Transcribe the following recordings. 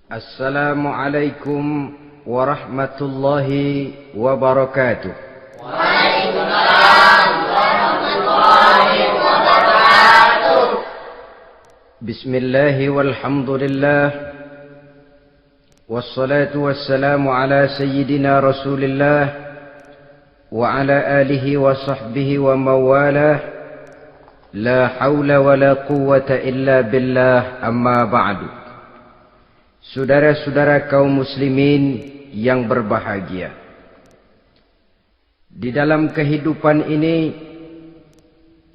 Assalamualaikum warahmatullahi wabarakatuh. Waalaikumsalam warahmatullahi wabarakatuh. Bismillahi walhamdulillah. Wassalatu wassalamu ala sayyidina Rasulillah wa ala alihi wa sahbihi wa mawalah. La hawla wa la quwwata illa billah, amma ba'du. Saudara-saudara kaum muslimin yang berbahagia, di dalam kehidupan ini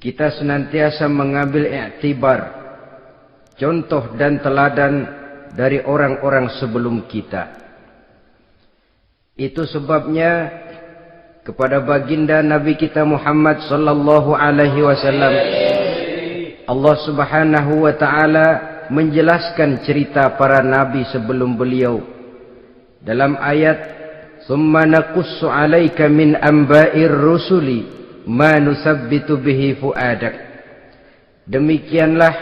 kita senantiasa mengambil iktibar, contoh dan teladan dari orang-orang sebelum kita. Itu sebabnya kepada baginda Nabi kita Muhammad sallallahu alaihi wasallam Allah Subhanahu wa taala menjelaskan cerita para nabi sebelum beliau dalam ayat "Tsumma naqussu 'alaika min amba'ir rusuli ma nusabbitu bihi fu'adak." Demikianlah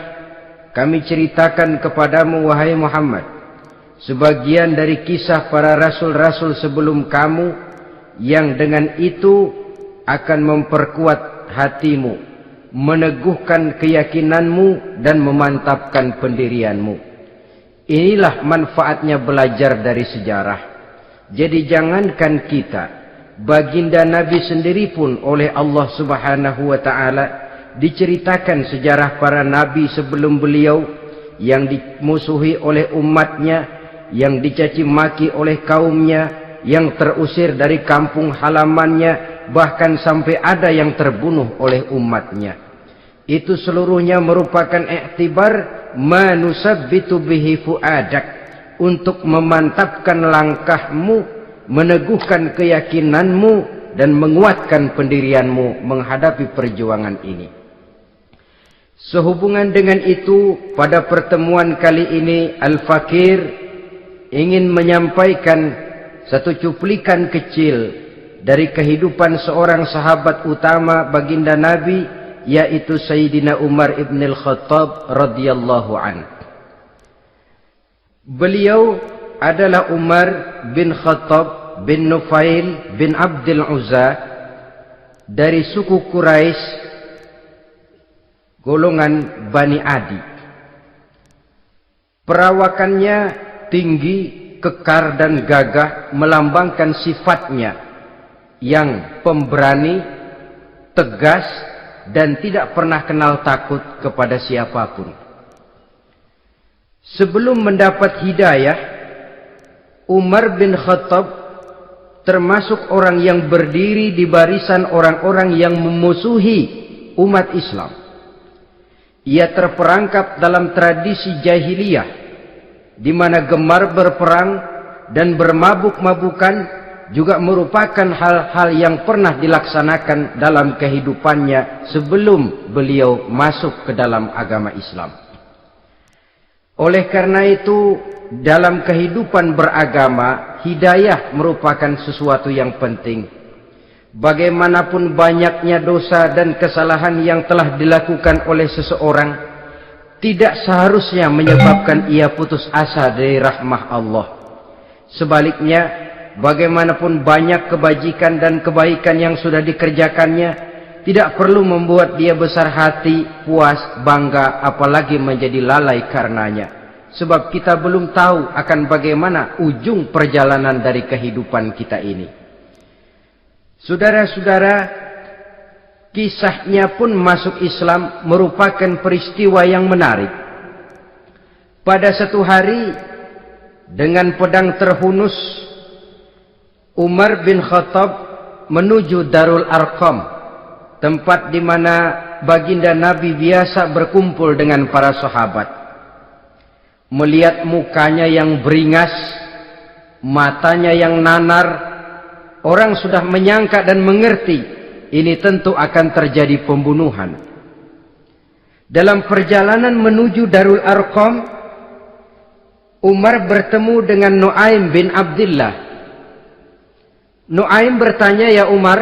kami ceritakan kepadamu wahai Muhammad sebagian dari kisah para rasul-rasul sebelum kamu yang dengan itu akan memperkuat hatimu, meneguhkan keyakinanmu dan memantapkan pendirianmu. Inilah manfaatnya belajar dari sejarah. Jadi jangankan kita, baginda Nabi sendiri pun oleh Allah Subhanahu wa taala diceritakan sejarah para nabi sebelum beliau yang dimusuhi oleh umatnya, yang dicaci maki oleh kaumnya, yang terusir dari kampung halamannya, bahkan sampai ada yang terbunuh oleh umatnya. Itu seluruhnya merupakan iktibar manusabbitu bihi fu'adak, untuk memantapkan langkahmu, meneguhkan keyakinanmu dan menguatkan pendirianmu menghadapi perjuangan ini. Sehubungan dengan itu, pada pertemuan kali ini Al-Fakir ingin menyampaikan satu cuplikan kecil dari kehidupan seorang sahabat utama baginda Nabi, yaitu Sayyidina Umar ibn al-Khattab radhiyallahu anhu. Beliau adalah Umar bin Khattab bin Nufail bin Abdul Uzza dari suku Quraisy golongan Bani Adi. Perawakannya tinggi, kekar dan gagah, melambangkan sifatnya yang pemberani, tegas, dan tidak pernah kenal takut kepada siapapun. Sebelum mendapat hidayah, Umar bin Khattab termasuk orang yang berdiri di barisan orang-orang yang memusuhi umat Islam. Ia terperangkap dalam tradisi jahiliyah, di mana gemar berperang dan bermabuk-mabukan juga merupakan hal-hal yang pernah dilaksanakan dalam kehidupannya sebelum beliau masuk ke dalam agama Islam. Oleh karena itu, dalam kehidupan beragama, hidayah merupakan sesuatu yang penting. Bagaimanapun banyaknya dosa dan kesalahan yang telah dilakukan oleh seseorang, tidak seharusnya menyebabkan ia putus asa dari rahmah Allah. Sebaliknya, bagaimanapun banyak kebajikan dan kebaikan yang sudah dikerjakannya, tidak perlu membuat dia besar hati, puas, bangga, apalagi menjadi lalai karenanya. Sebab kita belum tahu akan bagaimana ujung perjalanan dari kehidupan kita ini. Saudara-saudara, kisahnya pun masuk Islam merupakan peristiwa yang menarik. Pada satu hari, dengan pedang terhunus, Umar bin Khattab menuju Darul Arqam, tempat di mana baginda Nabi biasa berkumpul dengan para sahabat. Melihat mukanya yang beringas, matanya yang nanar, orang sudah menyangka dan mengerti ini tentu akan terjadi pembunuhan. Dalam perjalanan menuju Darul Arqam, Umar bertemu dengan Nu'aim bin Abdullah. Nu'aim bertanya, "Ya Umar,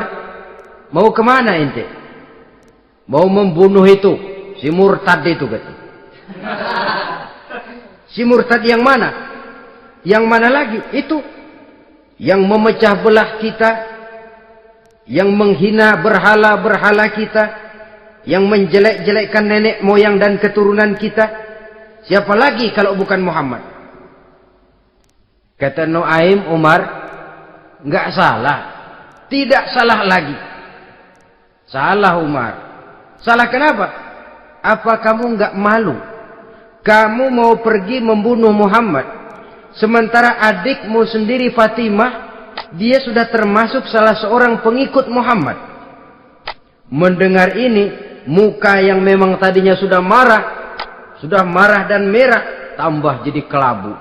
mau kemana ente?" "Mau membunuh itu, si murtad itu," kata. "Si murtad yang mana?" Yang mana lagi? Itu yang memecah belah kita, yang menghina berhala-berhala kita, yang menjelek-jelekkan nenek moyang dan keturunan kita. Siapa lagi kalau bukan Muhammad? Kata Nuaim Umar, enggak salah. Tidak salah lagi. Salah Umar. Salah kenapa? Apa kamu enggak malu? Kamu mau pergi membunuh Muhammad, sementara adikmu sendiri Fatimah, dia sudah termasuk salah seorang pengikut Muhammad. Mendengar ini, muka yang memang tadinya sudah marah dan merah, tambah jadi kelabu.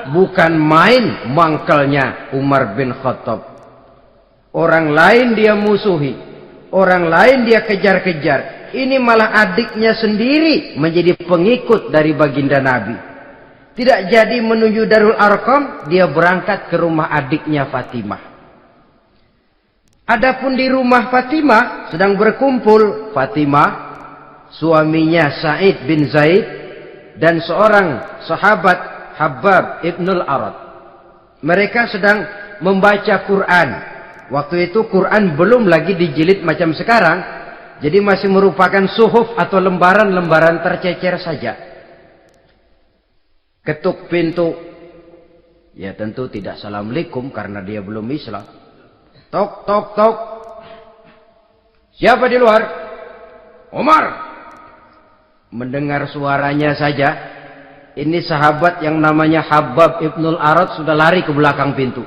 Bukan main mangkelnya Umar bin Khattab. Orang lain dia musuhi, orang lain dia kejar-kejar. Ini malah adiknya sendiri menjadi pengikut dari baginda Nabi. Tidak jadi menuju Darul Arqam, dia berangkat ke rumah adiknya Fatimah. Adapun di rumah Fatimah sedang berkumpul Fatimah, suaminya Sa'id bin Zaid, dan seorang sahabat Habbab ibnul Arad. Mereka sedang membaca Quran. Waktu itu Quran belum lagi dijilid macam sekarang. Jadi masih merupakan suhuf atau lembaran-lembaran tercecer saja. Ketuk pintu. Ya tentu tidak assalamualaikum karena dia belum Islam. Tok, tok, tok. Siapa di luar? Umar. Mendengar suaranya saja, ini sahabat yang namanya Habbab ibnul Arad sudah lari ke belakang pintu.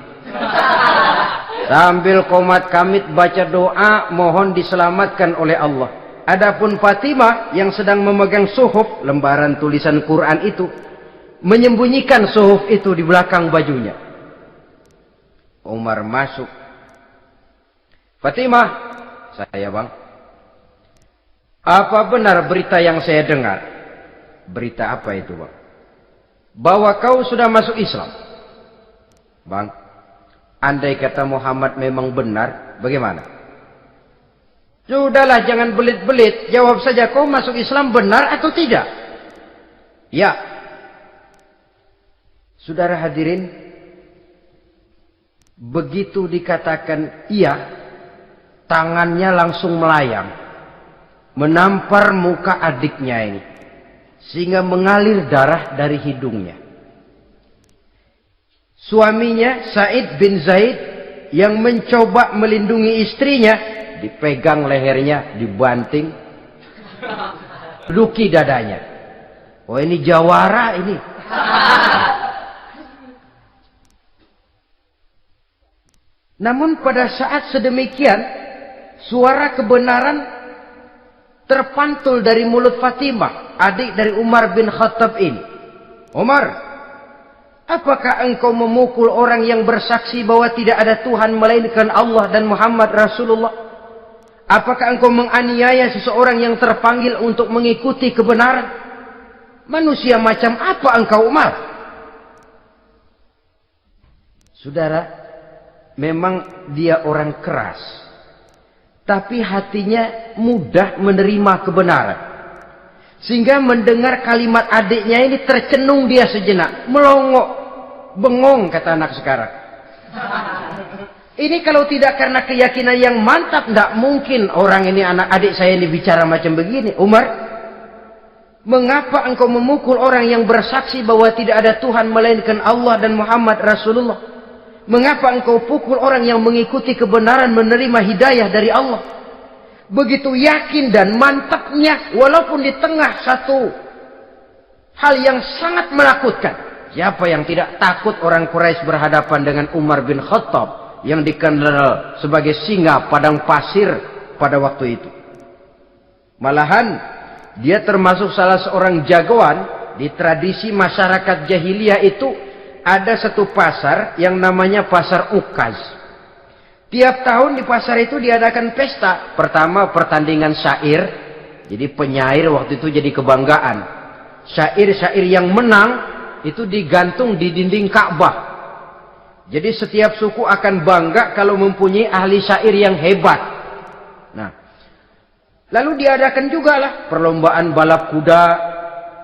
Sambil komat kamit baca doa mohon diselamatkan oleh Allah. Adapun Fatimah yang sedang memegang suhuf, lembaran tulisan Quran itu, menyembunyikan suhuf itu di belakang bajunya. Umar masuk. Fatimah, saya bang. Apa benar berita yang saya dengar? Berita apa itu bang? Bahwa kau sudah masuk Islam. Bang, andai kata Muhammad memang benar, bagaimana? Sudahlah, jangan belit-belit. Jawab saja, kau masuk Islam benar atau tidak? Ya. Saudara hadirin, begitu dikatakan iya, tangannya langsung melayang, menampar muka adiknya ini, sehingga mengalir darah dari hidungnya. Suaminya Sa'id bin Zaid yang mencoba melindungi istrinya, dipegang lehernya, dibanting, luki dadanya. Oh ini jawara ini. Namun pada saat sedemikian, suara kebenaran terpantul dari mulut Fatimah, adik dari Umar bin Khattab ini. Umar, apakah engkau memukul orang yang bersaksi bahwa tidak ada Tuhan melainkan Allah dan Muhammad Rasulullah? Apakah engkau menganiaya seseorang yang terpanggil untuk mengikuti kebenaran? Manusia macam apa engkau, Umar? Saudara, memang dia orang keras, tapi hatinya mudah menerima kebenaran. Sehingga mendengar kalimat adiknya ini tercenung dia sejenak, melongo, bengong kata anak sekarang. Ini kalau tidak karena keyakinan yang mantap, tidak mungkin orang ini, anak adik saya ini bicara macam begini. Umar, mengapa engkau memukul orang yang bersaksi bahwa tidak ada Tuhan melainkan Allah dan Muhammad Rasulullah? Mengapa engkau pukul orang yang mengikuti kebenaran, menerima hidayah dari Allah? Begitu yakin dan mantapnya, walaupun di tengah satu hal yang sangat menakutkan. Siapa yang tidak takut orang Quraisy berhadapan dengan Umar bin Khattab yang dikenal sebagai singa padang pasir pada waktu itu? Malahan dia termasuk salah seorang jagoan di tradisi masyarakat jahiliyah itu. Ada satu pasar yang namanya pasar Ukaz. Tiap tahun di pasar itu diadakan pesta. Pertama pertandingan syair. Jadi penyair waktu itu jadi kebanggaan. Syair-syair yang menang itu digantung di dinding Ka'bah. Jadi setiap suku akan bangga kalau mempunyai ahli syair yang hebat. Nah, lalu diadakan juga lah perlombaan balap kuda,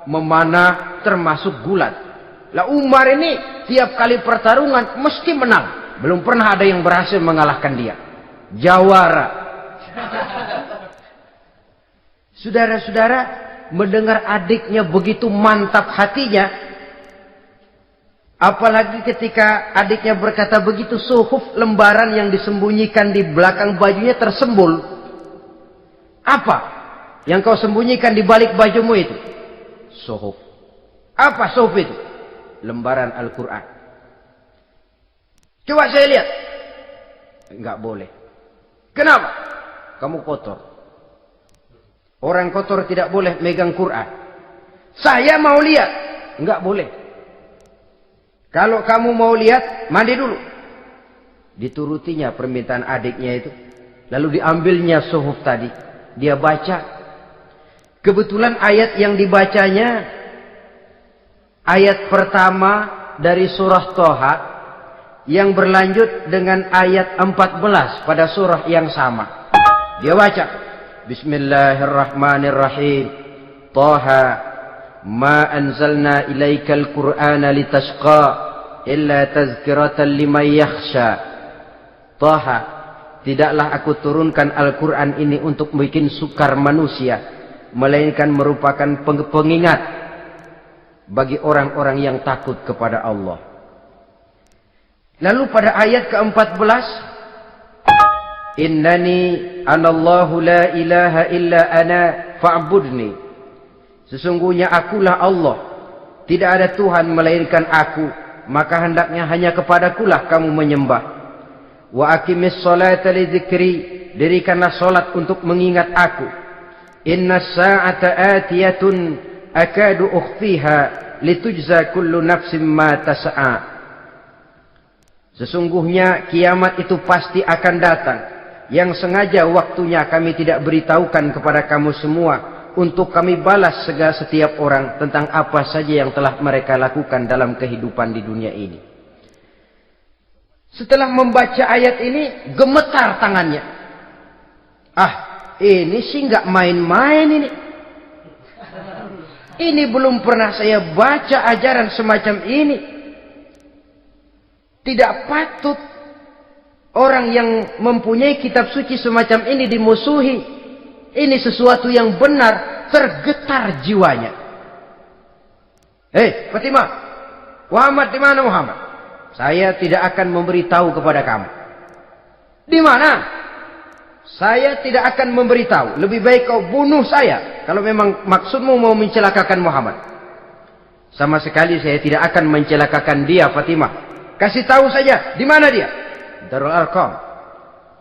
memanah, termasuk gulat. Lah Umar ini tiap kali pertarungan mesti menang. Belum pernah ada yang berhasil mengalahkan dia. Jawara. Saudara-saudara, mendengar adiknya begitu mantap hatinya, apalagi ketika adiknya berkata begitu, suhuf, lembaran yang disembunyikan di belakang bajunya tersembul. Apa yang kau sembunyikan di balik bajumu itu? Suhuf. Apa suhuf itu? Lembaran Al-Quran. Coba saya lihat. Enggak boleh. Kenapa? Kamu kotor. Orang kotor tidak boleh megang Quran. Saya mau lihat. Enggak boleh. Kalau kamu mau lihat, mandi dulu. Diturutinya permintaan adiknya itu. Lalu diambilnya suhuf tadi. Dia baca. Kebetulan ayat yang dibacanya, ayat pertama dari surah Toha, yang berlanjut dengan ayat 14 pada surah yang sama. Dia baca. Bismillahirrahmanirrahim. Toha. Ma anzalna ilaikal Qur'ana litashqa illa tazkiratan liman yakhsha. Taha, tidaklah aku turunkan Al-Quran ini untuk bikin sukar manusia, melainkan merupakan pengingat bagi orang-orang yang takut kepada Allah. Lalu pada ayat ke-14, Innani anallahu la ilaha illa ana fa'budni. Sesungguhnya akulah Allah, tidak ada Tuhan melainkan aku, maka hendaknya hanya kepadakulah kamu menyembah. Wa aqimis sholata li dzikri, dirikanlah salat untuk mengingat aku. Innas sa'ata atiyatun akadu ukhfiha litujza kullu nafsin ma tas'a. Sesungguhnya kiamat itu pasti akan datang, yang sengaja waktunya kami tidak beritahukan kepada kamu semua, untuk kami balas segala setiap orang tentang apa saja yang telah mereka lakukan dalam kehidupan di dunia ini. Setelah membaca ayat ini, gemetar tangannya. Ah, ini sih nggak main-main ini. Ini belum pernah saya baca ajaran semacam ini. Tidak patut orang yang mempunyai kitab suci semacam ini dimusuhi. Ini sesuatu yang benar, tergetar jiwanya. Hei, Fatimah, Muhammad di mana Muhammad? Saya tidak akan memberitahu kepada kamu. Di mana? Saya tidak akan memberitahu. Lebih baik kau bunuh saya kalau memang maksudmu mau mencelakakan Muhammad. Sama sekali saya tidak akan mencelakakan dia, Fatimah. Kasih tahu saja, di mana dia? Darul Arqam.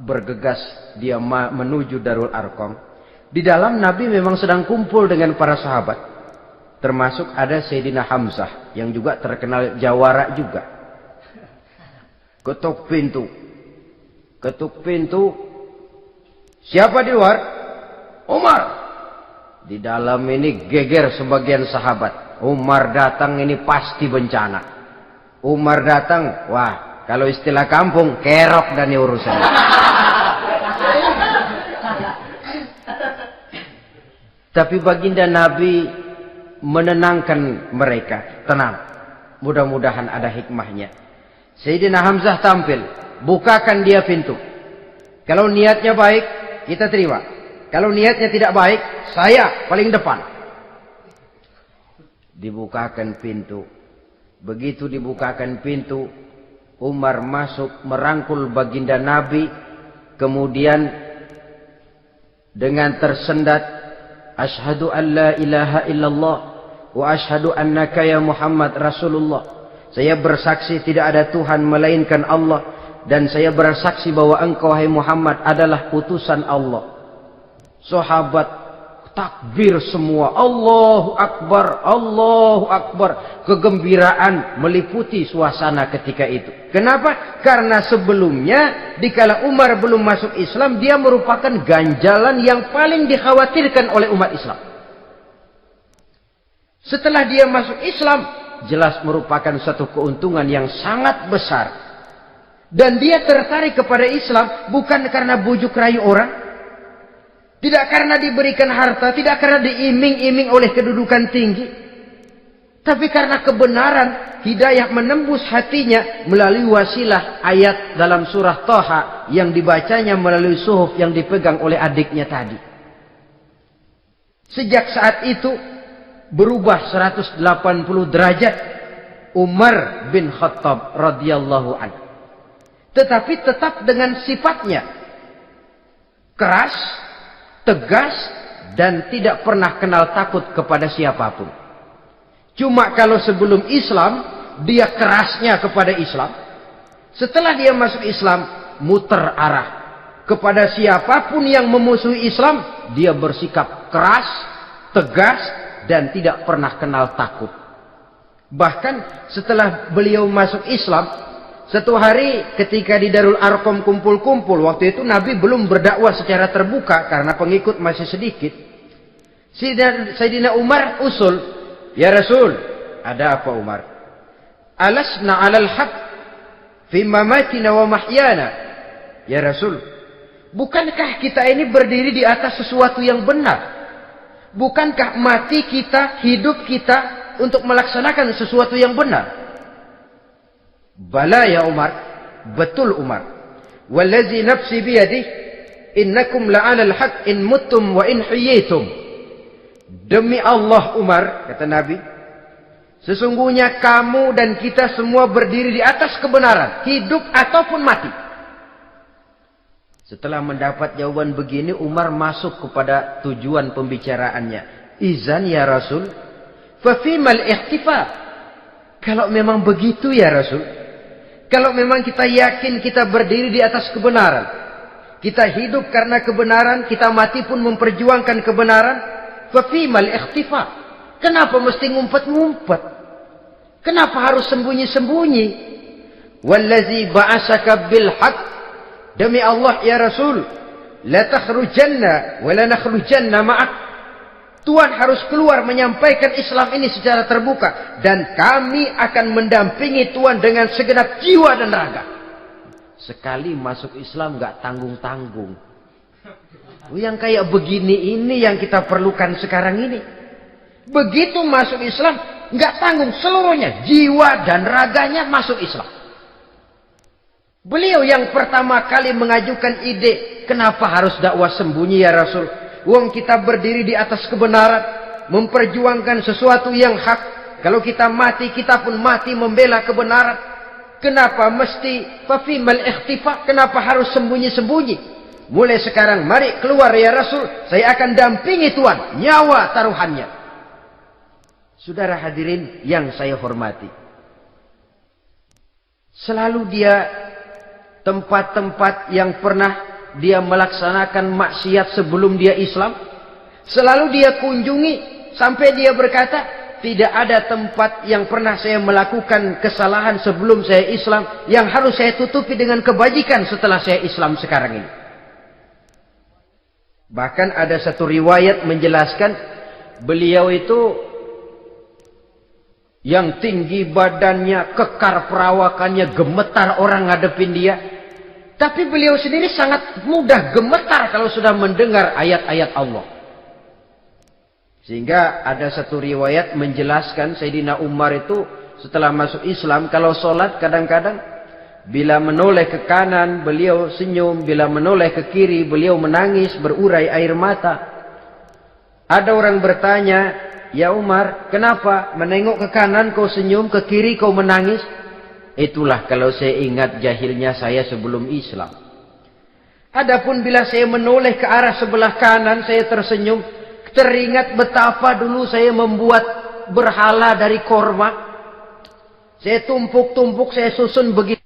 Bergegas dia menuju Darul Arqam. Di dalam Nabi memang sedang kumpul dengan para sahabat. Termasuk ada Sayyidina Hamzah yang juga terkenal jawara juga. Ketuk pintu. Ketuk pintu. Siapa di luar? Umar. Di dalam ini geger sebagian sahabat. Umar datang ini pasti bencana. Umar datang, wah, kalau istilah kampung, kerok dan urusan. Tapi baginda Nabi menenangkan mereka. Tenang. Mudah-mudahan ada hikmahnya. Sayyidina Hamzah tampil. Bukakan dia pintu. Kalau niatnya baik, kita terima. Kalau niatnya tidak baik, saya paling depan. Dibukakan pintu. Begitu dibukakan pintu, Umar masuk merangkul baginda Nabi. Kemudian dengan tersendat, Ashhadu an la ilaha illallah wa ashhadu annaka ya Muhammad Rasulullah. Saya bersaksi tidak ada Tuhan melainkan Allah, dan saya bersaksi bahwa engkau hai Muhammad adalah utusan Allah. Sahabat takbir semua. Allahu Akbar, Allahu Akbar. Kegembiraan meliputi suasana ketika itu. Kenapa? Karena sebelumnya dikala Umar belum masuk Islam, dia merupakan ganjalan yang paling dikhawatirkan oleh umat Islam. Setelah dia masuk Islam, jelas merupakan satu keuntungan yang sangat besar. Dan dia tertarik kepada Islam bukan karena bujuk rayu orang, tidak karena diberikan harta, tidak karena diiming-iming oleh kedudukan tinggi, tapi karena kebenaran hidayah menembus hatinya melalui wasilah ayat dalam surah Thaha yang dibacanya melalui suhuf yang dipegang oleh adiknya tadi. Sejak saat itu berubah 180 derajat Umar bin Khattab radhiyallahu anhu. Tetapi tetap dengan sifatnya keras, tegas, dan tidak pernah kenal takut kepada siapapun. Cuma kalau sebelum Islam, dia kerasnya kepada Islam. Setelah dia masuk Islam, muter arah. Kepada siapapun yang memusuhi Islam, dia bersikap keras, tegas, dan tidak pernah kenal takut. Bahkan setelah beliau masuk Islam, satu hari ketika di Darul Arqam kumpul-kumpul, waktu itu Nabi belum berdakwah secara terbuka karena pengikut masih sedikit. Sayyidina Umar usul, "Ya Rasul, ada apa Umar? Alasna 'alal haq fi mamatina wa mahyana." Ya Rasul, bukankah kita ini berdiri di atas sesuatu yang benar? Bukankah mati kita, hidup kita untuk melaksanakan sesuatu yang benar? Bala ya Umar, betul Umar. Wallazi nafsi biyadih, innakum la'alal haq in muttum wa in hiyitum. Demi Allah Umar, kata Nabi, sesungguhnya kamu dan kita semua berdiri di atas kebenaran, hidup ataupun mati. Setelah mendapat jawaban begini, Umar masuk kepada tujuan pembicaraannya. Izan ya Rasul, fafimal ihtifa. Kalau memang begitu ya Rasul, kalau memang kita yakin kita berdiri di atas kebenaran, kita hidup karena kebenaran, kita mati pun memperjuangkan kebenaran, fafimal ikhtifa. Kenapa mesti ngumpet-ngumpet? Kenapa harus sembunyi-sembunyi? Wallazi ba'asaka bil haq, demi Allah ya Rasul, la takhrujanna wa la nakhrujanna ma'ak. Tuhan harus keluar menyampaikan Islam ini secara terbuka, dan kami akan mendampingi Tuhan dengan segenap jiwa dan raga. Sekali masuk Islam gak tanggung-tanggung. Yang kayak begini ini yang kita perlukan sekarang ini. Begitu masuk Islam, nggak tanggung seluruhnya, jiwa dan raganya masuk Islam. Beliau yang pertama kali mengajukan ide, kenapa harus dakwah sembunyi ya Rasul? Wong kita berdiri di atas kebenaran, memperjuangkan sesuatu yang hak. Kalau kita mati, kita pun mati membela kebenaran. Kenapa mesti fafimal ikhtifa? Kenapa harus sembunyi-sembunyi? Mulai sekarang mari keluar ya Rasul, saya akan dampingi Tuhan, nyawa taruhannya. Saudara hadirin yang saya hormati, selalu dia tempat-tempat yang pernah dia melaksanakan maksiat sebelum dia Islam, selalu dia kunjungi sampai dia berkata, tidak ada tempat yang pernah saya melakukan kesalahan sebelum saya Islam yang harus saya tutupi dengan kebajikan setelah saya Islam sekarang ini. Bahkan ada satu riwayat menjelaskan beliau itu yang tinggi badannya, kekar perawakannya, gemetar orang ngadepin dia. Tapi beliau sendiri sangat mudah gemetar kalau sudah mendengar ayat-ayat Allah. Sehingga ada satu riwayat menjelaskan Sayyidina Umar itu setelah masuk Islam, kalau sholat kadang-kadang bila menoleh ke kanan, beliau senyum. Bila menoleh ke kiri, beliau menangis, berurai air mata. Ada orang bertanya, ya Umar, kenapa menengok ke kanan kau senyum, ke kiri kau menangis? Itulah kalau saya ingat jahilnya saya sebelum Islam. Adapun bila saya menoleh ke arah sebelah kanan, saya tersenyum. Teringat betapa dulu saya membuat berhala dari korma. Saya tumpuk-tumpuk, saya susun begitu.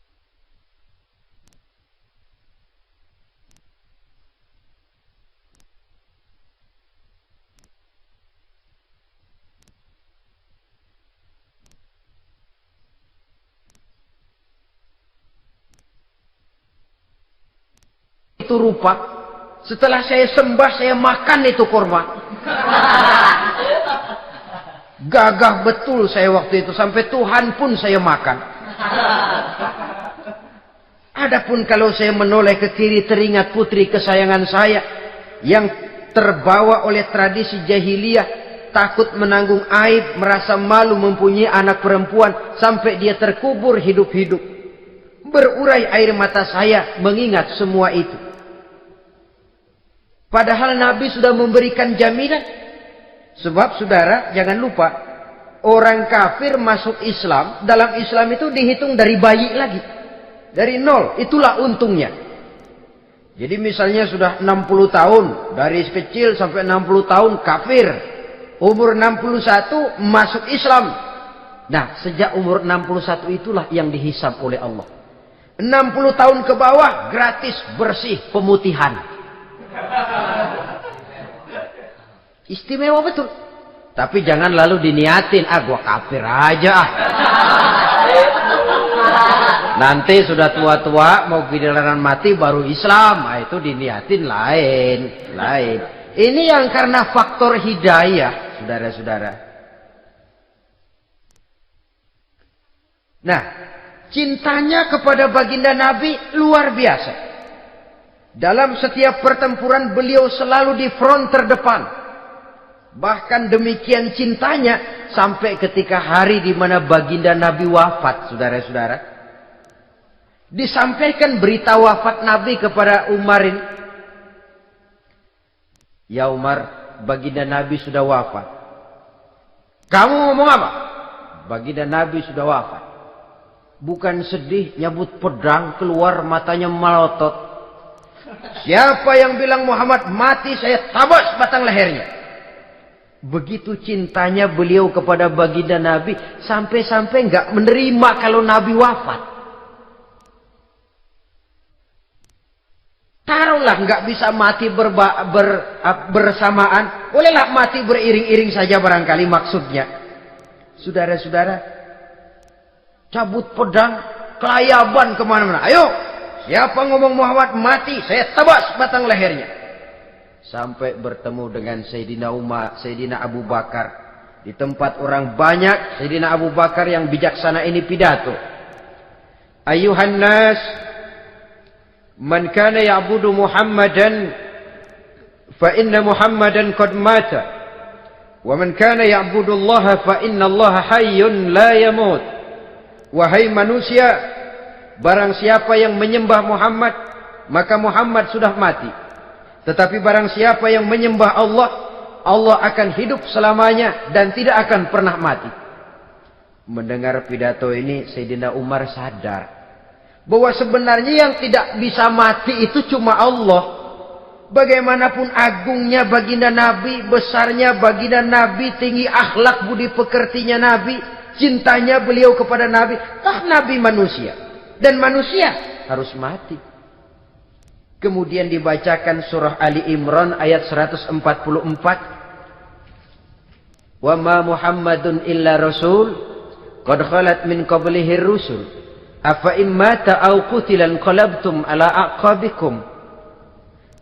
Itu rupa. Setelah saya sembah, saya makan itu korma. Gagah betul saya waktu itu, sampai Tuhan pun saya makan. Adapun kalau saya menoleh ke kiri, teringat putri kesayangan saya yang terbawa oleh tradisi jahiliyah, takut menanggung aib, merasa malu mempunyai anak perempuan sampai dia terkubur hidup-hidup. Berurai air mata saya mengingat semua itu. Padahal Nabi sudah memberikan jaminan. Sebab saudara, jangan lupa, orang kafir masuk Islam, dalam Islam itu dihitung dari bayi lagi. Dari nol, itulah untungnya. Jadi misalnya sudah 60 tahun, dari kecil sampai 60 tahun kafir. Umur 61 masuk Islam. Nah, sejak umur 61 itulah yang dihisab oleh Allah. 60 tahun ke bawah gratis bersih pemutihan. Istimewa betul. Tapi jangan lalu diniatin, gua kafir aja ah. Nanti sudah tua-tua mau giliran mati baru Islam, itu diniatin lain. Ini yang karena faktor hidayah, saudara-saudara. Nah, cintanya kepada baginda Nabi luar biasa. Dalam setiap pertempuran beliau selalu di front terdepan. Bahkan demikian cintanya sampai ketika hari di mana baginda Nabi wafat, saudara-saudara. Disampaikan berita wafat Nabi kepada Umar ini. Ya Umar, baginda Nabi sudah wafat. Kamu ngomong apa? Baginda Nabi sudah wafat. Bukan sedih, nyabut pedang, keluar matanya melotot. Siapa yang bilang Muhammad mati, saya tabas batang lehernya. Begitu cintanya beliau kepada baginda Nabi, sampai-sampai nggak menerima kalau Nabi wafat. Taruhlah nggak bisa mati bersamaan, bolehlah mati beriring-iring saja barangkali maksudnya. Saudara-saudara, cabut pedang, kelayaban kemana-mana. Ayo, siapa ngomong Muhammad mati, saya tebas batang lehernya. Sampai bertemu dengan Sayyidina Umar, Sayyidina Abu Bakar. Di tempat orang banyak, Sayyidina Abu Bakar yang bijaksana ini pidato. Ayuhan nas, man kana ya'budu Muhammadan, fa inna Muhammadan qad mata. Wa man kana ya'budu Allah, fa inna Allah hayyun la yamut. Wahai manusia, barang siapa yang menyembah Muhammad, maka Muhammad sudah mati. Tetapi barang siapa yang menyembah Allah, Allah akan hidup selamanya dan tidak akan pernah mati. Mendengar pidato ini, Sayyidina Umar sadar bahwa sebenarnya yang tidak bisa mati itu cuma Allah. Bagaimanapun agungnya baginda Nabi, besarnya baginda Nabi, tinggi akhlak budi pekertinya Nabi, cintanya beliau kepada Nabi, Nabi manusia. Dan manusia harus mati. Kemudian dibacakan surah Ali Imran ayat 144. Wa ma Muhammadun illa rasul qad khalat min qablihi rusul afa immata aw qutilan qalabtum ala aqabikum.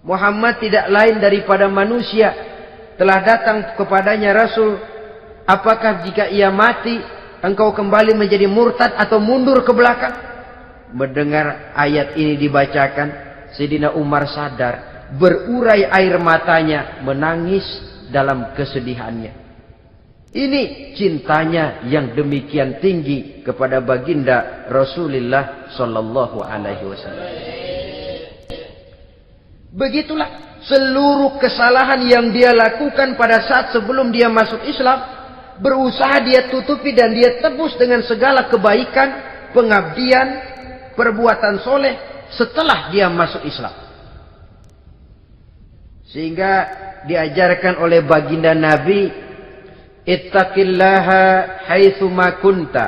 Muhammad tidak lain daripada manusia, telah datang kepadanya rasul. Apakah jika ia mati engkau kembali menjadi murtad atau mundur ke belakang? Mendengar ayat ini dibacakan, Sayyidina Umar sadar, berurai air matanya, menangis dalam kesedihannya. Ini cintanya yang demikian tinggi kepada baginda Rasulullah sallallahu alaihi wasallam. Begitulah seluruh kesalahan yang dia lakukan pada saat sebelum dia masuk Islam, berusaha dia tutupi dan dia tebus dengan segala kebaikan, pengabdian, perbuatan soleh setelah dia masuk Islam. Sehingga diajarkan oleh baginda Nabi, ittaqillaha haitsu ma kunta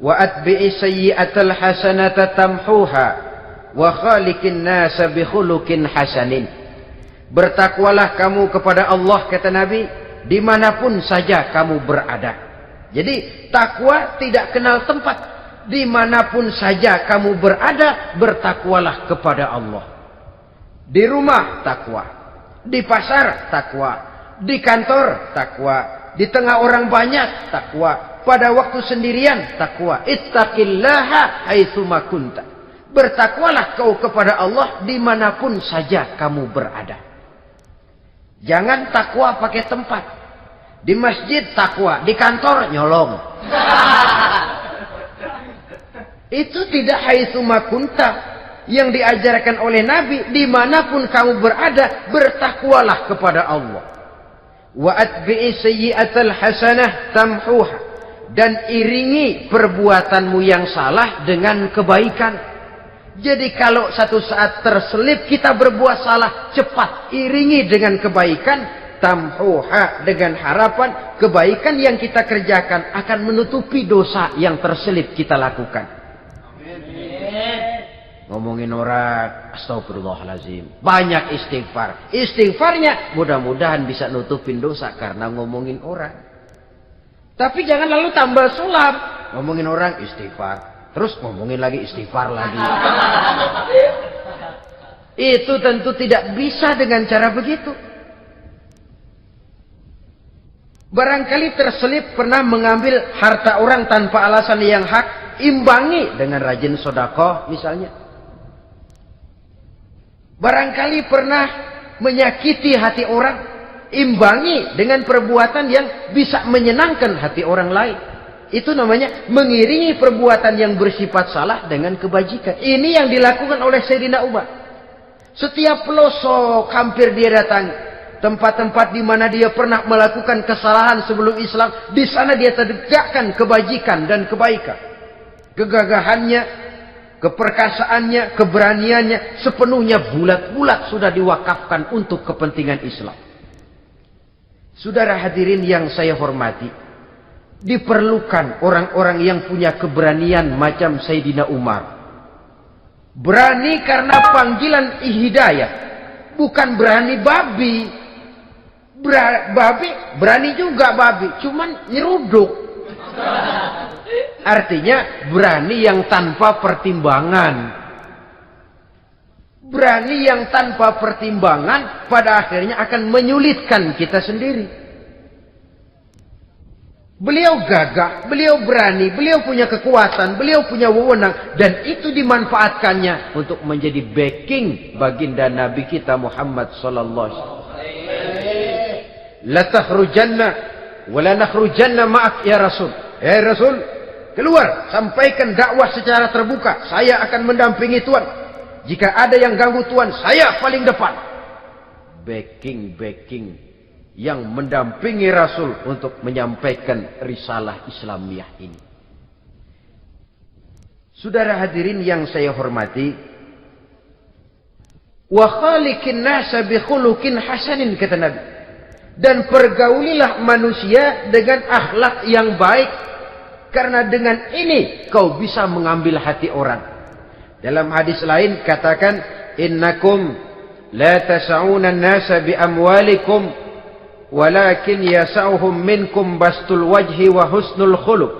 wa atbi'i sayyi'atal hasanata tamhuha wa khaliqin nasa bi khuluqin hasanin. Bertakwalah kamu kepada Allah, kata Nabi, dimanapun saja kamu berada. Jadi takwa tidak kenal tempat. Dimanapun saja kamu berada, bertakwalah kepada Allah. Di rumah takwa, di pasar takwa, di kantor takwa, di tengah orang banyak takwa, pada waktu sendirian takwa. Ittaqillaha haitsu ma kunta. Bertakwalah kau kepada Allah dimanapun saja kamu berada. Jangan takwa pakai tempat. Di masjid takwa, di kantor nyolong. Itu tidak haitsu makunta. Yang diajarkan oleh Nabi, dimanapun kamu berada, bertakwalah kepada Allah. Wa atbi'i sayyi'atal hasanah tamhuha. Dan iringi perbuatanmu yang salah dengan kebaikan. Jadi kalau satu saat terselip kita berbuat salah, cepat iringi dengan kebaikan. Tamhuha, dengan harapan kebaikan yang kita kerjakan akan menutupi dosa yang terselip kita lakukan. Ngomongin orang, astagfirullahaladzim. Banyak istighfar. Istighfarnya mudah-mudahan bisa nutupin dosa karena ngomongin orang. Tapi jangan lalu tambah sulap. Ngomongin orang istighfar. Terus ngomongin lagi istighfar lagi. Itu tentu tidak bisa dengan cara begitu. Barangkali terselip pernah mengambil harta orang tanpa alasan yang hak. Imbangi dengan rajin sedekah misalnya. Barangkali pernah menyakiti hati orang, imbangi dengan perbuatan yang bisa menyenangkan hati orang lain. Itu namanya mengiringi perbuatan yang bersifat salah dengan kebajikan. Ini yang dilakukan oleh Sayyidina Umar. Setiap pelosok hampir dia datangi. Tempat-tempat di mana dia pernah melakukan kesalahan sebelum Islam, di sana dia tegakkan kebajikan dan kebaikan. Kegagahannya, keperkasaannya, keberaniannya sepenuhnya bulat-bulat sudah diwakafkan untuk kepentingan Islam. Saudara hadirin yang saya hormati, diperlukan orang-orang yang punya keberanian macam Sayyidina Umar. Berani karena panggilan hidayah, bukan berani babi. Babi berani juga babi, cuman nyeruduk. Artinya berani yang tanpa pertimbangan. Berani yang tanpa pertimbangan pada akhirnya akan menyulitkan kita sendiri. Beliau gagah, beliau berani, beliau punya kekuatan, beliau punya wewenang. Dan itu dimanfaatkannya untuk menjadi backing baginda Nabi kita Muhammad sallallahu alaihi wasallam. La takhrujanna wa la nakhrujanna ma'ak ya Rasul. Ya Rasul, keluar, sampaikan dakwah secara terbuka. Saya akan mendampingi Tuhan. Jika ada yang ganggu Tuhan, saya paling depan. Backing yang mendampingi Rasul untuk menyampaikan risalah Islamiyah ini. Saudara hadirin yang saya hormati, wa khaliqin nasa bi khuluqin hasanin, kata Nabi. Dan pergaulilah manusia dengan akhlak yang baik. Karena dengan ini kau bisa mengambil hati orang. Dalam hadis lain katakan, innakum la tas'una an-nasa bi amwalikum walakin yas'uhum minkum bastul wajhi wa husnul khuluq.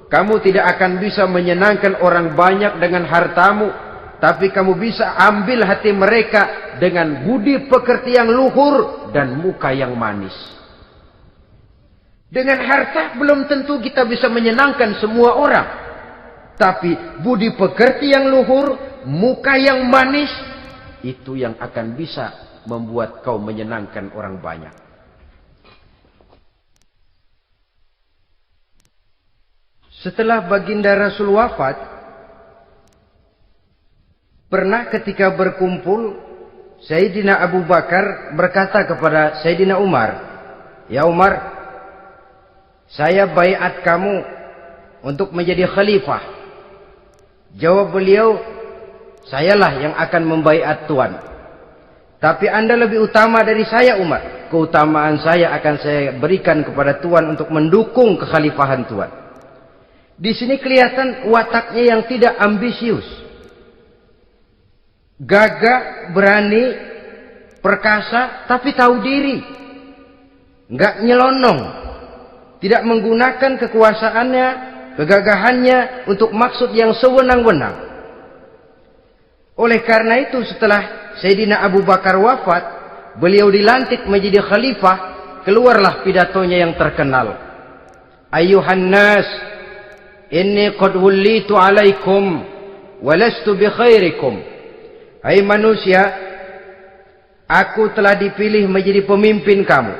Kamu tidak akan bisa menyenangkan orang banyak dengan hartamu, tapi kamu bisa ambil hati mereka dengan budi pekerti yang luhur dan muka yang manis. Dengan harta belum tentu kita bisa menyenangkan semua orang. Tapi budi pekerti yang luhur, muka yang manis, itu yang akan bisa membuat kau menyenangkan orang banyak. Setelah baginda Rasul wafat, pernah ketika berkumpul, Sayyidina Abu Bakar berkata kepada Sayyidina Umar, "Ya Umar, saya baiat kamu untuk menjadi khalifah." Jawab beliau, "Sayalah yang akan membaiat Tuan. Tapi Anda lebih utama dari saya Umar. Keutamaan saya akan saya berikan kepada Tuan untuk mendukung kekhalifahan Tuan." Di sini kelihatan wataknya yang tidak ambisius. Gagah, berani, perkasa, tapi tahu diri. Enggak nyelonong. Tidak menggunakan kekuasaannya, kegagahannya untuk maksud yang sewenang-wenang. Oleh karena itu setelah Sayyidina Abu Bakar wafat, beliau dilantik menjadi khalifah, keluarlah pidatonya yang terkenal. Ayuhan nas, inni qad wullitu alaikum walastu bi khairikum. Hai manusia, aku telah dipilih menjadi pemimpin kamu.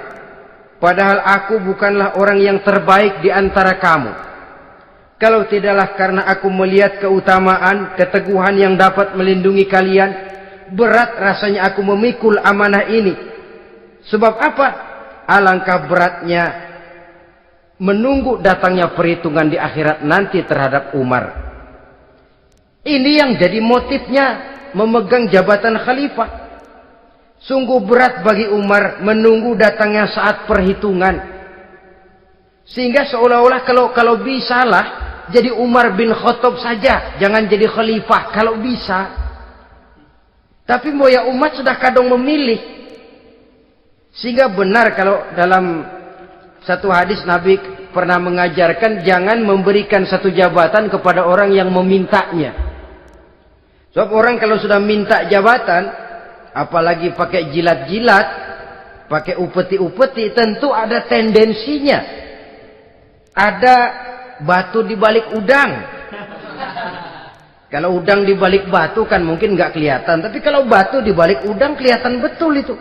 padahal aku bukanlah orang yang terbaik di antara kamu. Kalau tidaklah karena aku melihat keutamaan, keteguhan yang dapat melindungi kalian, berat rasanya aku memikul amanah ini. Sebab apa? Alangkah beratnya menunggu datangnya perhitungan di akhirat nanti terhadap Umar. Ini yang jadi motifnya memegang jabatan khalifah. Sungguh berat bagi Umar menunggu datangnya saat perhitungan. Sehingga seolah-olah kalau bisalah jadi Umar bin Khattab saja, jangan jadi khalifah kalau bisa. Tapi moya umat sudah kadang memilih. Sehingga benar kalau dalam satu hadis Nabi pernah mengajarkan jangan memberikan satu jabatan kepada orang yang memintanya. Sebab orang kalau sudah minta jabatan, apalagi pakai jilat-jilat, pakai upeti-upeti, tentu ada tendensinya. Ada batu di balik udang. Kalau udang di balik batu kan mungkin nggak kelihatan, tapi kalau batu di balik udang kelihatan betul itu.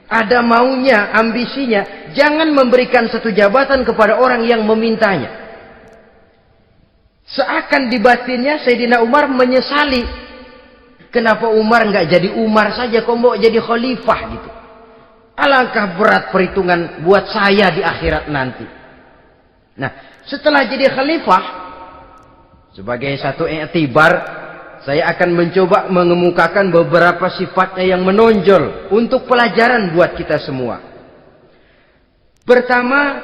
Ada maunya, ambisinya. Jangan memberikan satu jabatan kepada orang yang memintanya. Seakan di batinnya Sayyidina Umar menyesali. Kenapa Umar nggak jadi Umar saja, kok mau jadi khalifah gitu. Alangkah berat perhitungan buat saya di akhirat nanti. Nah, setelah jadi khalifah, sebagai satu i'tibar, saya akan mencoba mengemukakan beberapa sifatnya yang menonjol untuk pelajaran buat kita semua. Pertama,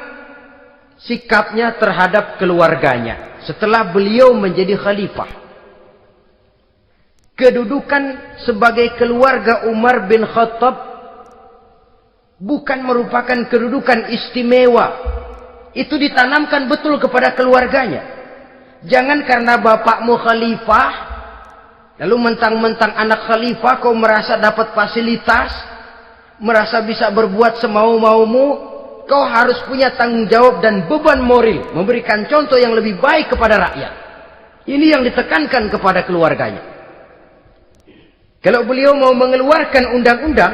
sikapnya terhadap keluarganya setelah beliau menjadi khalifah. Kedudukan sebagai keluarga Umar bin Khattab bukan merupakan kedudukan istimewa. Itu ditanamkan betul kepada keluarganya. Jangan karena bapakmu khalifah, lalu mentang-mentang anak khalifah kau merasa dapat fasilitas, merasa bisa berbuat semau-maumu, kau harus punya tanggung jawab dan beban moral, memberikan contoh yang lebih baik kepada rakyat. Ini yang ditekankan kepada keluarganya. Kalau beliau mau mengeluarkan undang-undang,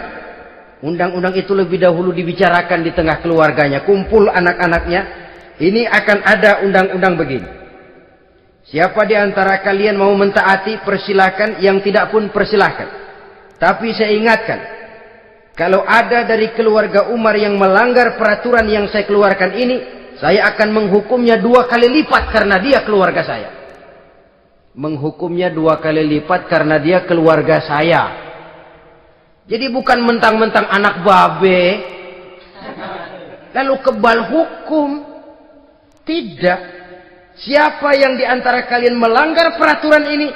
undang-undang itu lebih dahulu dibicarakan di tengah keluarganya, kumpul anak-anaknya, ini akan ada undang-undang begini. Siapa di antara kalian mau mentaati, persilakan, yang tidak pun persilakan. Tapi saya ingatkan, kalau ada dari keluarga Umar yang melanggar peraturan yang saya keluarkan ini, saya akan menghukumnya 2 kali lipat karena dia keluarga saya. Menghukumnya 2 kali lipat karena dia keluarga saya. Jadi bukan mentang-mentang anak babe, lalu kebal hukum. Tidak. Siapa yang di antara kalian melanggar peraturan ini,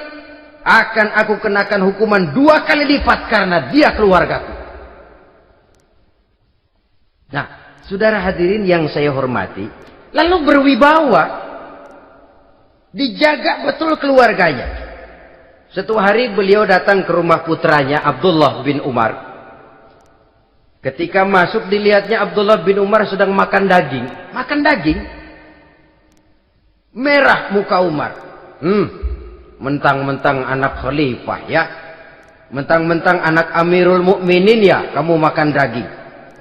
akan aku kenakan hukuman 2 kali lipat karena dia keluargaku. Nah, saudara hadirin yang saya hormati, lalu berwibawa, dijaga betul keluarganya. Suatu hari beliau datang ke rumah putranya Abdullah bin Umar. Ketika masuk dilihatnya Abdullah bin Umar sedang makan daging. Makan daging. Merah muka Umar. Mentang-mentang anak khalifah ya. Mentang-mentang anak Amirul Mukminin ya, kamu makan daging.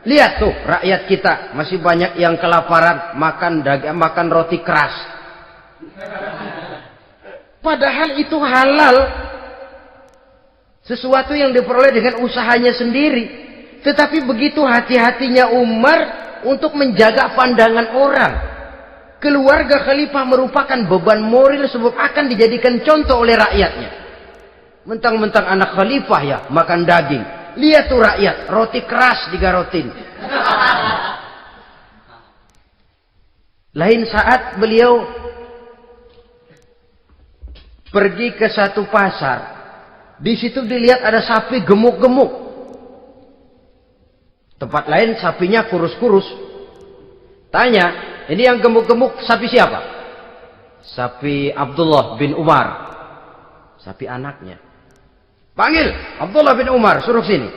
Lihat tuh rakyat kita masih banyak yang kelaparan, makan daging, makan roti keras. Padahal itu halal. Sesuatu yang diperoleh dengan usahanya sendiri. Tetapi begitu hati-hatinya Umar untuk menjaga pandangan orang. Keluarga khalifah merupakan beban moral sebab akan dijadikan contoh oleh rakyatnya. Mentang-mentang anak khalifah ya, makan daging. Lihat tuh rakyat, roti keras digarotin. Lain saat beliau pergi ke satu pasar. Di situ dilihat ada sapi gemuk-gemuk. Tempat lain sapinya kurus-kurus. Tanya, ini yang gemuk-gemuk sapi siapa? Sapi Abdullah bin Umar. Sapi anaknya. Panggil Abdullah bin Umar, suruh sini.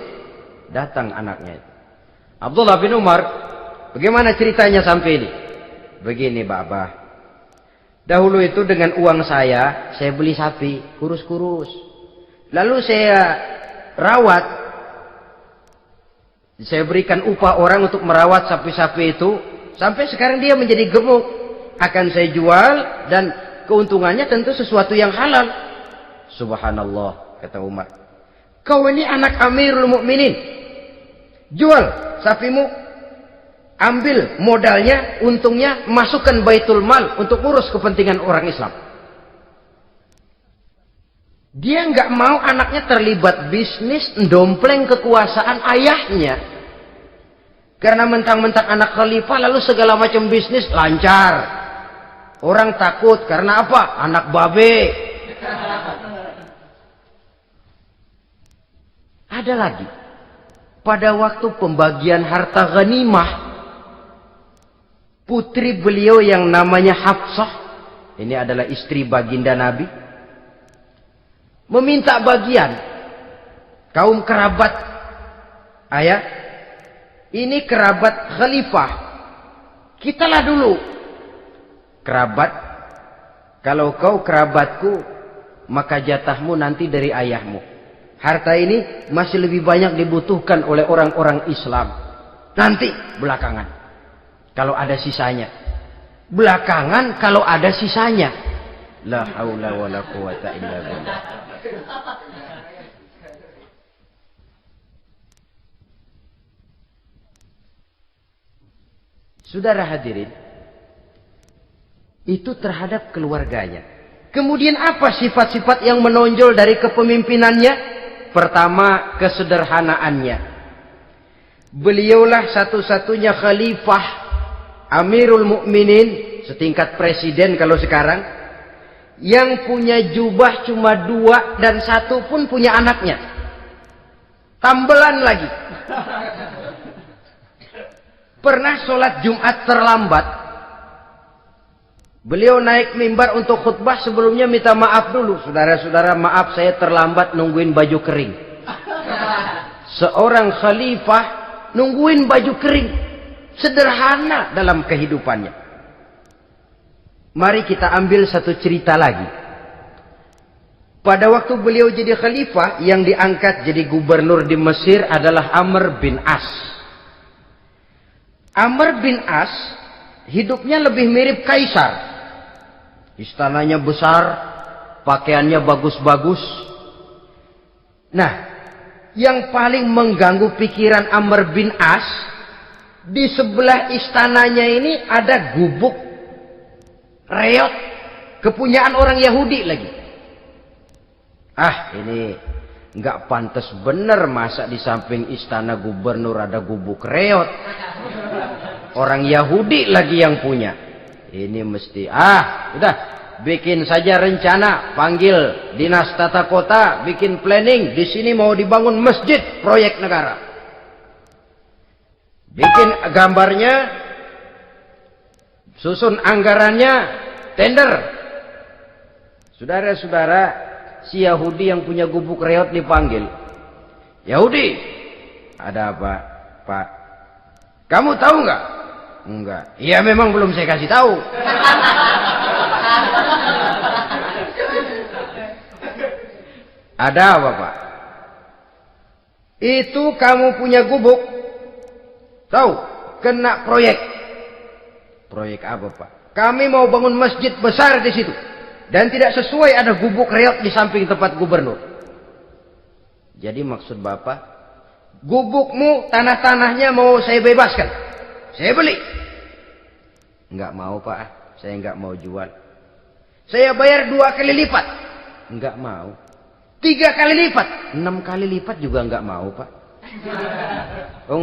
Datang anaknya itu. Abdullah bin Umar, bagaimana ceritanya sampai ini? Begini, Bapak. Dahulu itu dengan uang saya beli sapi kurus-kurus. Lalu saya rawat. Saya berikan upah orang untuk merawat sapi-sapi itu. Sampai sekarang dia menjadi gemuk. Akan saya jual dan keuntungannya tentu sesuatu yang halal. Subhanallah, kata Umar. Kau ini anak Amirul Mukminin. Jual sapimu. Ambil modalnya, untungnya, masukkan Baitul Mal untuk urus kepentingan orang Islam. Dia nggak mau anaknya terlibat bisnis, ndompleng kekuasaan ayahnya. Karena mentang-mentang anak khalifah lalu segala macam bisnis lancar. Orang takut karena apa? Anak babe. Ada lagi. Pada waktu pembagian harta ghanimah, putri beliau yang namanya Hafsah, ini adalah istri baginda Nabi, meminta bagian. Kaum kerabat ayah, ini kerabat khalifah, kitalah dulu kerabat. Kalau kau kerabatku, maka jatahmu nanti dari ayahmu. Harta ini masih lebih banyak dibutuhkan oleh orang-orang Islam. Nanti belakangan kalau ada sisanya. Belakangan kalau ada sisanya. La haula wala quwata illa billah. Saudara hadirin, itu terhadap keluarganya. Kemudian apa sifat-sifat yang menonjol dari kepemimpinannya? Pertama, kesederhanaannya. Beliaulah satu-satunya khalifah, Amirul Mukminin, setingkat presiden kalau sekarang, yang punya jubah cuma 2 dan 1 pun punya anaknya. Tambelan lagi. Pernah sholat Jumat terlambat. Beliau naik mimbar untuk khutbah, sebelumnya minta maaf dulu. Saudara-saudara, maaf saya terlambat nungguin baju kering. Seorang khalifah nungguin baju kering. Sederhana dalam kehidupannya. Mari kita ambil satu cerita lagi. Pada waktu beliau jadi khalifah, yang diangkat jadi gubernur di Mesir adalah Amr bin As. Amr bin As hidupnya lebih mirip kaisar. Istananya besar, pakaiannya bagus-bagus. Nah, yang paling mengganggu pikiran Amr bin As, di sebelah istananya ini ada gubuk reot, kepunyaan orang Yahudi lagi. Ah, ini nggak pantas bener, masa di samping istana gubernur ada gubuk reot. Orang Yahudi lagi yang punya. Ini mesti, udah, bikin saja rencana, panggil dinas tata kota, bikin planning. Di sini mau dibangun masjid, proyek negara. Bikin gambarnya, susun anggarannya, tender. Saudara-saudara, si Yahudi yang punya gubuk reot dipanggil. Yahudi, ada apa, Pak? Kamu tahu nggak? Enggak. Iya, memang belum saya kasih tahu. Ada apa, Pak? Itu kamu punya gubuk. Tahu? Kena proyek. Proyek apa, Pak? Kami mau bangun masjid besar di situ. Dan tidak sesuai ada gubuk reot di samping tempat gubernur. Jadi maksud Bapak, gubukmu, tanah-tanahnya mau saya bebaskan. Saya beli. Enggak mau, Pak. Saya enggak mau jual. Saya bayar 2 kali lipat. Enggak mau. 3 kali lipat. 6 kali lipat juga enggak mau, Pak.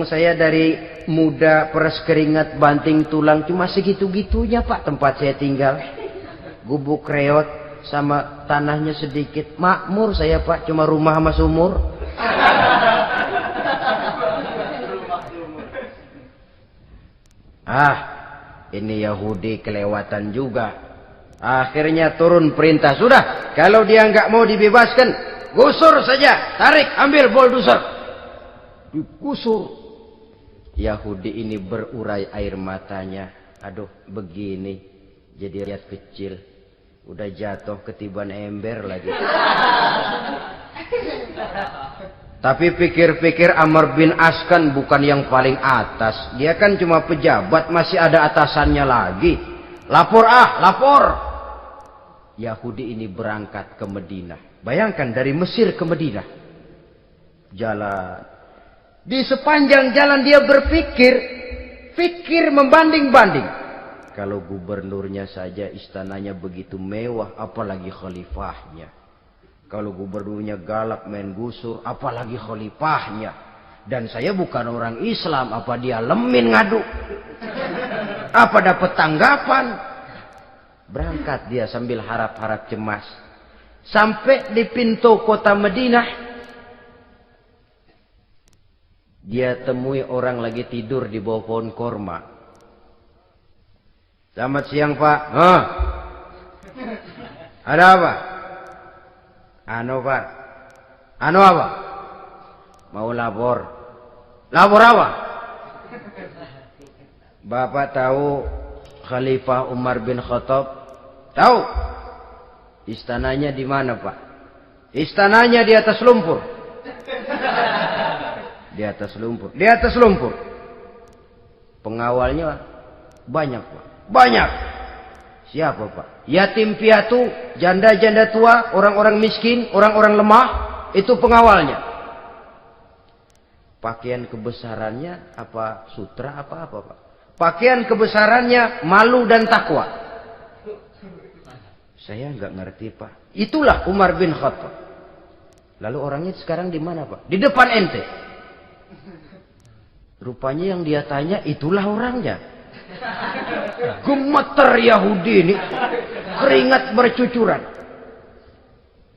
Saya dari muda peres keringat banting tulang cuma segitu-gitunya, Pak, tempat saya tinggal. Gubuk reot sama tanahnya sedikit. Makmur saya, Pak, cuma rumah sama sumur. Ini Yahudi kelewatan juga. Akhirnya turun perintah, sudah, kalau dia nggak mau dibebaskan, gusur saja, tarik, ambil bulldozer. Digusur. Yahudi ini berurai air matanya. Aduh, begini, jadi rakyat kecil, udah jatuh ketiban ember lagi. Tapi pikir-pikir Amr bin As kan bukan yang paling atas. Dia kan cuma pejabat, masih ada atasannya lagi. Lapor lapor. Yahudi ini berangkat ke Madinah. Bayangkan dari Mesir ke Madinah. Jalan. Di sepanjang jalan dia berpikir. Fikir membanding-banding. Kalau gubernurnya saja istananya begitu mewah, apalagi khalifahnya. Kalau gubernurnya galak main gusur, apalagi khalifahnya. Dan saya bukan orang Islam, apa dia lemin ngadu? Apa dapat tanggapan? Berangkat dia sambil harap-harap cemas. Sampai di pintu kota Madinah, dia temui orang lagi tidur di bawah pohon korma. Selamat siang, Pak. Ada apa? Pak. Apa? Mau lapor. Lapor apa? Bapak tahu Khalifah Umar bin Khattab? Tahu? Istananya di mana, Pak? Istananya di atas lumpur. Di atas lumpur. Di atas lumpur. Pengawalnya banyak, Pak. Banyak. Siapa, Pak? Yatim piatu, janda-janda tua, orang-orang miskin, orang-orang lemah, itu pengawalnya. Pakaian kebesarannya apa sutra apa Pak? Pakaian kebesarannya malu dan takwa. Saya nggak ngerti, Pak. Itulah Umar bin Khattab. Lalu orangnya sekarang di mana, Pak? Di depan ente. Rupanya yang dia tanya itulah orangnya. Gemeter Yahudi ini, keringat bercucuran.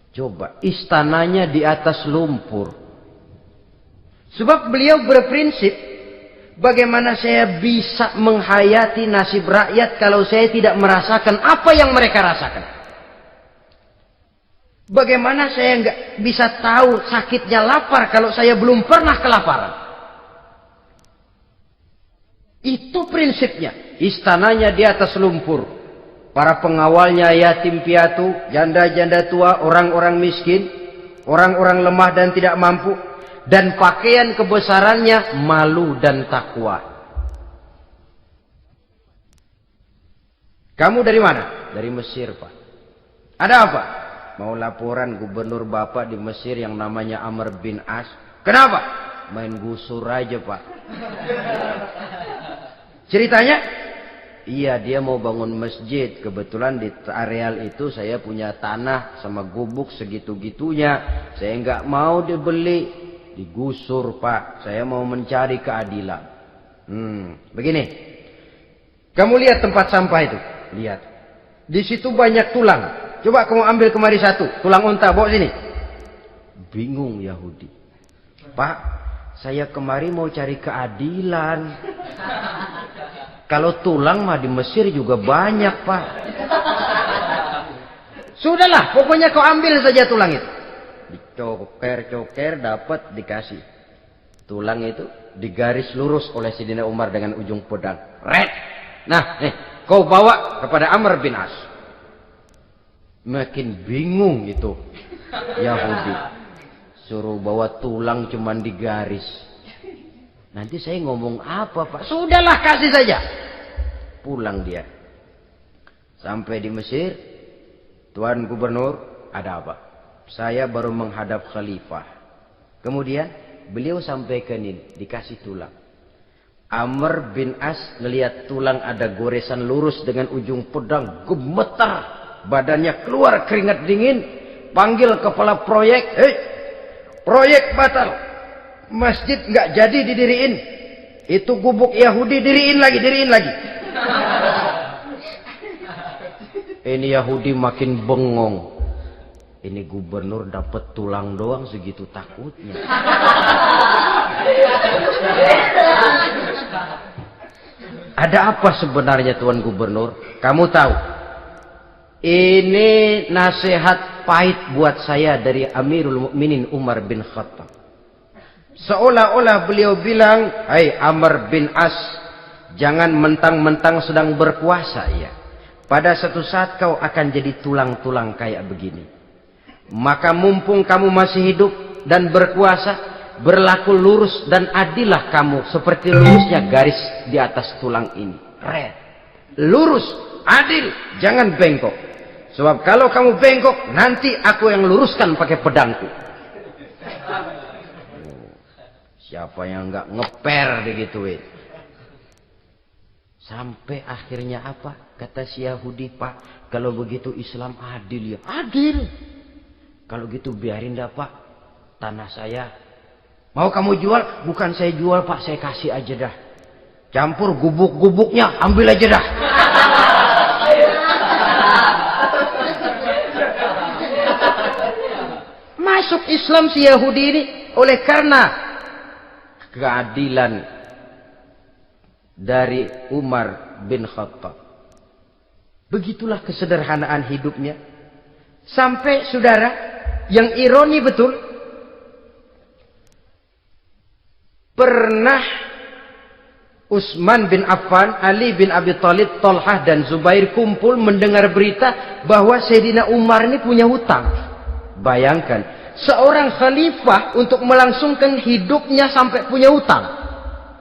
Coba, istananya di atas lumpur. Sebab beliau berprinsip, bagaimana saya bisa menghayati nasib rakyat kalau saya tidak merasakan apa yang mereka rasakan? Bagaimana saya nggak bisa tahu sakitnya lapar kalau saya belum pernah kelaparan? Itu prinsipnya. Istananya di atas lumpur. Para pengawalnya yatim piatu, janda-janda tua, orang-orang miskin, orang-orang lemah dan tidak mampu. Dan pakaian kebesarannya malu dan takwa. Kamu dari mana? Dari Mesir, Pak. Ada apa? Mau laporan gubernur Bapak di Mesir yang namanya Amr bin As. Kenapa? Main gusur aja, Pak. Ceritanya? Iya, dia mau bangun masjid. Kebetulan di areal itu saya punya tanah sama gubuk segitu-gitunya. Saya nggak mau dibeli. Digusur, Pak. Saya mau mencari keadilan. Begini. Kamu lihat tempat sampah itu? Lihat. Di situ banyak tulang. Coba kamu ambil kemari satu. Tulang unta, bawa sini. Bingung Yahudi. Pak, saya kemari mau cari keadilan. Kalau tulang mah di Mesir juga banyak, Pak. Sudahlah, pokoknya kau ambil saja tulang itu. Dicoker-coker, dapat, dikasih. Tulang itu digaris lurus oleh Sidina Umar dengan ujung pedang. Red. Nah, kau bawa kepada Amr bin As. Makin bingung itu Yahudi. Suruh bawa tulang cuman digaris. Nanti saya ngomong apa, Pak? Sudahlah, kasih saja. Pulang dia. Sampai di Mesir. Tuan Gubernur, ada apa? Saya baru menghadap khalifah. Kemudian beliau sampaikan ini, dikasih tulang. Amr bin As ngelihat tulang ada goresan lurus dengan ujung pedang, gemetar, badannya keluar keringat dingin, panggil kepala proyek, proyek batal, masjid nggak jadi didiriin, itu gubuk Yahudi diriin lagi. Ini Yahudi makin bengong. Ini gubernur dapat tulang doang segitu takutnya. Ada apa sebenarnya Tuan Gubernur? Kamu tahu? Ini nasihat pahit buat saya dari Amirul Mukminin Umar bin Khattab. Seolah-olah beliau bilang, "Hai Amr bin As, jangan mentang-mentang sedang berkuasa ya. Pada suatu saat kau akan jadi tulang-tulang kayak begini. Maka mumpung kamu masih hidup dan berkuasa, berlaku lurus dan adillah kamu seperti lurusnya garis di atas tulang ini. Red. Lurus, adil, jangan bengkok. Sebab kalau kamu bengkok, nanti aku yang luruskan pakai pedangku. Siapa yang nggak ngeper digituin? Sampai akhirnya apa? Kata si Yahudi, Pak, kalau begitu Islam adil ya. Adil. Kalau gitu biarin dah Pak, tanah saya. Mau kamu jual? Bukan saya jual Pak, saya kasih aja dah. Campur gubuk-gubuknya, ambil aja dah. Masuk Islam si Yahudi ini oleh karena keadilan dari Umar bin Khattab. Begitulah kesederhanaan hidupnya. Sampai saudara, yang ironi betul, pernah Utsman bin Affan, Ali bin Abi Thalib, Thalhah dan Zubair kumpul mendengar berita bahwa Sayyidina Umar ini punya hutang. Bayangkan, seorang khalifah untuk melangsungkan hidupnya sampai punya hutang.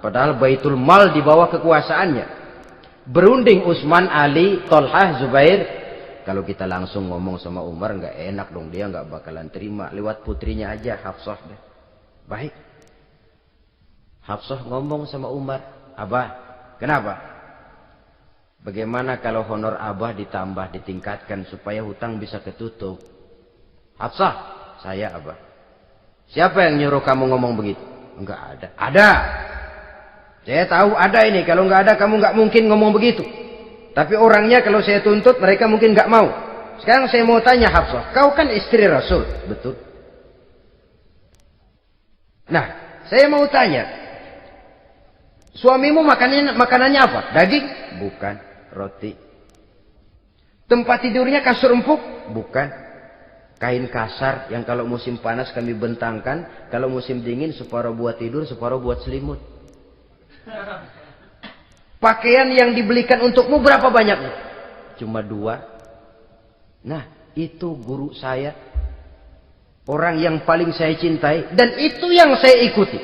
Padahal Baitul Mal di bawah kekuasaannya. Berunding Utsman, Ali, Thalhah, Zubair. Kalau kita langsung ngomong sama Umar nggak enak dong, dia nggak bakalan terima. Lewat putrinya aja, Hafsah. Baik. Hafsah ngomong sama Umar, Abah, kenapa? Bagaimana kalau honor Abah ditambah, ditingkatkan supaya hutang bisa ketutup? Hafsah, saya Abah. Siapa yang nyuruh kamu ngomong begitu? Enggak ada. Ada. Saya tahu ada ini. Kalau enggak ada kamu enggak mungkin ngomong begitu. Tapi orangnya kalau saya tuntut mereka mungkin enggak mau. Sekarang saya mau tanya Hafsah, kau kan istri Rasul, betul? Nah, saya mau tanya, suamimu makanannya apa? Daging? Bukan. Roti. Tempat tidurnya kasur empuk? Bukan. Kain kasar yang kalau musim panas kami bentangkan, kalau musim dingin separuh buat tidur, separuh buat selimut. Pakaian yang dibelikan untukmu berapa banyaknya? Cuma 2. Nah, itu guru saya. Orang yang paling saya cintai. Dan itu yang saya ikuti.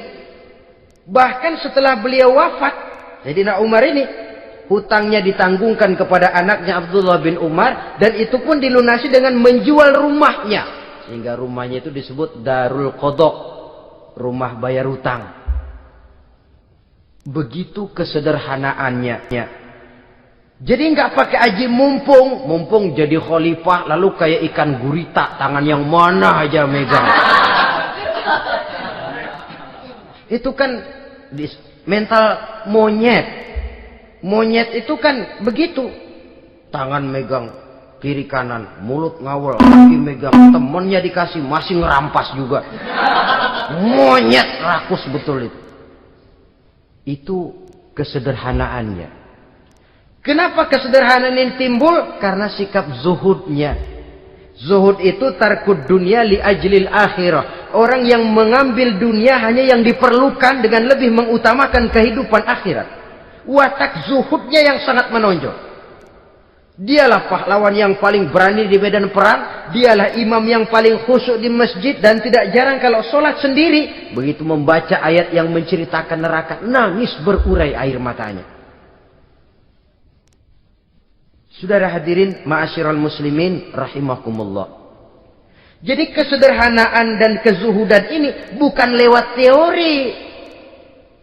Bahkan setelah beliau wafat, Sayyidina Umar ini, hutangnya ditanggungkan kepada anaknya Abdullah bin Umar. Dan itu pun dilunasi dengan menjual rumahnya. Sehingga rumahnya itu disebut Darul Qadha, rumah bayar hutang. Begitu kesederhanaannya. Jadi nggak pakai aji mumpung jadi khalifah lalu kayak ikan gurita, tangan yang mana aja megang. Itu kan mental monyet. Monyet itu kan begitu. Tangan megang kiri kanan, mulut ngawal, kaki megang, temennya dikasih masih ngerampas juga. Monyet rakus betul itu. Itu kesederhanaannya. Kenapa kesederhanaan ini timbul? Karena sikap zuhudnya. Zuhud itu tarkud dunia li ajlil akhirah. Orang yang mengambil dunia hanya yang diperlukan dengan lebih mengutamakan kehidupan akhirat. Watak zuhudnya yang sangat menonjol. Dialah pahlawan yang paling berani di medan perang. Dialah imam yang paling khusyuk di masjid. Dan tidak jarang kalau sholat sendiri, begitu membaca ayat yang menceritakan neraka, nangis berurai air matanya. Saudara hadirin ma'asyiral muslimin rahimakumullah. Jadi kesederhanaan dan kezuhudan ini bukan lewat teori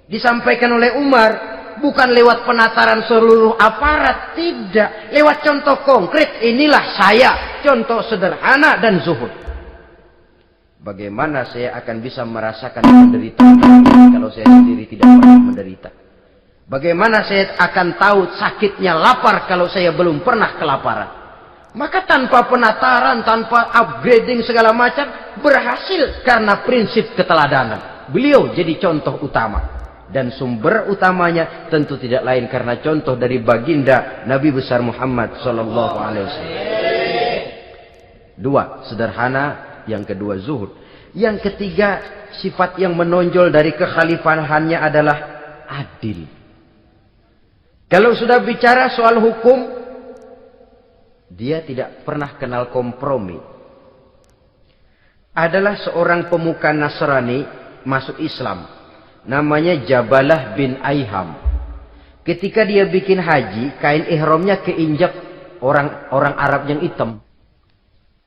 disampaikan oleh Umar. Bukan lewat penataran seluruh aparat. Tidak. Lewat contoh konkret. Inilah saya. Contoh sederhana dan zuhud. Bagaimana saya akan bisa merasakan penderitaan kalau saya sendiri tidak pernah menderita? Bagaimana saya akan tahu sakitnya lapar kalau saya belum pernah kelaparan? Maka tanpa penataran, tanpa upgrading segala macam, berhasil karena prinsip keteladanan. Beliau jadi contoh utama. Dan sumber utamanya tentu tidak lain karena contoh dari baginda Nabi besar Muhammad sallallahu alaihi wasallam. 2, sederhana, yang kedua zuhud. Yang ketiga, sifat yang menonjol dari kekhalifahannya adalah adil. Kalau sudah bicara soal hukum, dia tidak pernah kenal kompromi. Adalah seorang pemuka Nasrani masuk Islam. Namanya Jabalah bin Aiham. Ketika dia bikin haji, kain ihramnya keinjak orang Arab yang hitam.